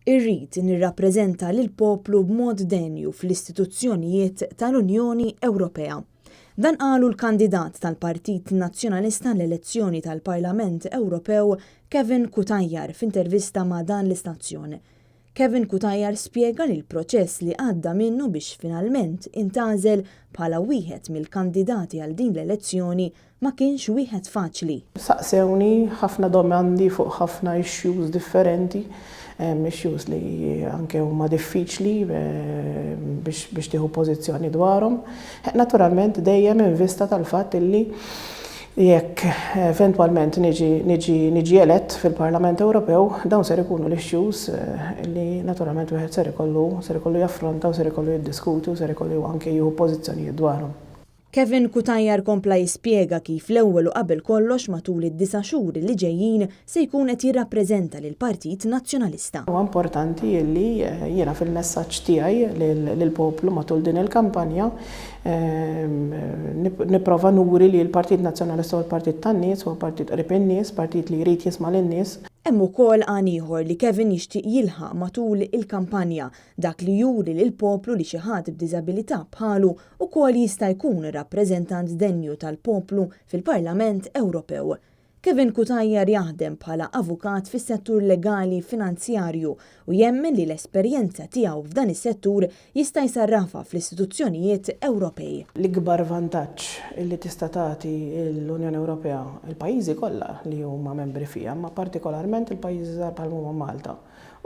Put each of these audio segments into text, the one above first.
Irrid nirrappreżenta lil poplu b'mod denju fl-istituzzjonijiet tal-Unjoni Ewropea. Dan qalu l-kandidat tal-Partit Nazzjonalista l-elezzjoni tal-Parlament Ewropew Kevin Cutajjar f'intervista ma' dan l-istazzjon. Kevin Cutajjar spjega li l-proċess li għadda minnu biex finalment intażel bħala wieħed mill-kandidati għal din l-elezzjoni ma kienx wieħed faċli. Saqsewni ħafna domandi fuq ħafna issues differenti, issues li anke huma diffiċli biex tieħu pożizzjoni dwarhom. Naturalment dejjem in vista tal-fatt illi jekk eventwalment niġi elett fil-Parlament Ewropew, dawn ser ikunu l-issues li naturalment wieħed ser ikollu jaffronta u ser ikollu jiddiskutu, ser ikollu anke jieħu pożizzjonijiet dwarhom. Kevin Cutajjar kompla jispjega kif l-ewwel u qabel kollox matul id-9 xhur li ġejjin se jkun qed jirrappreżenta lill-Partit Nazzjonalista. Huwa importanti li jiena fil-messaġġ tiegħi lill-poplu matul din il-kampanja nipprova nuri li l-Partit Nazzjonalista u l-Partit tan-nies u l-Partit qrib in-nies, partit li jrid jisma' lin-nies. Hemm ukoll għan ieħor li Kevin jixtieq jilħaq matul il-kampanja dak li juri lil poplu li xi ħadd b'diżabilità bħalu ukoll jista' jkun rappreżentant denju tal-poplu fil-Parlament Ewropew. Kevin Cutajjar jaħdem bħala avukat fis-settur legali finanzjarju u jemmen li l-esperjenza tiegħu f'dan is-settur jista' jsarrafha fl-istituzzjonijiet Ewropej. L-ikbar vantaġġ li tista' tagħti l-Unjoni Ewropea, il-pajjiżi kollha li huma membri fiha, ma partikolarment il-pajjiżi żgħar bħal huma Malta,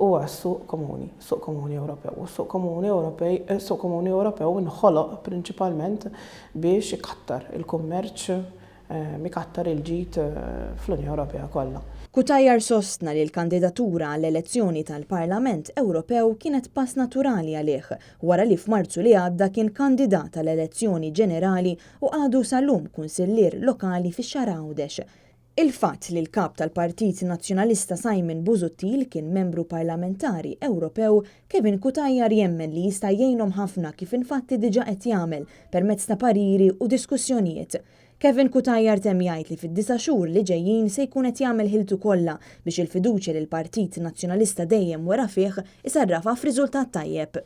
huwa suq komuni Ewropew. Suq komuni Ewropew inħoloq prinċipalment biex ikattar il-kummerċ mikattar il-ġid fl-Unjoni Ewropea kollha. Cutajjar sostna li l-kandidatura għall-elezzjoni tal-Parlament Ewropew kienet pass naturali għalih wara li f'Marzu li għadda kien kandidat għall-elezzjoni ġenerali u għadu sal-lum kunsillier lokali fix-Xahar Għawdex. Il-fatt li l-kap tal-Partit Nazzjonalista Simon Busuttil kien membru parlamentari Ewropew, Kevin Cutajjar jemmen li jista' jgħinhom ħafna kif infatti diġà qed jagħmel permezz ta' pariri u diskussjonijiet. Kevin Cutajjar temm jgħid li fid-9 xhur li ġejjin se jkun qed jagħmel ħiltu kollha biex il-fiduċja li l-Partit Nazzjonalista dejjem wera fih isarrafha f'riżultat tajjeb.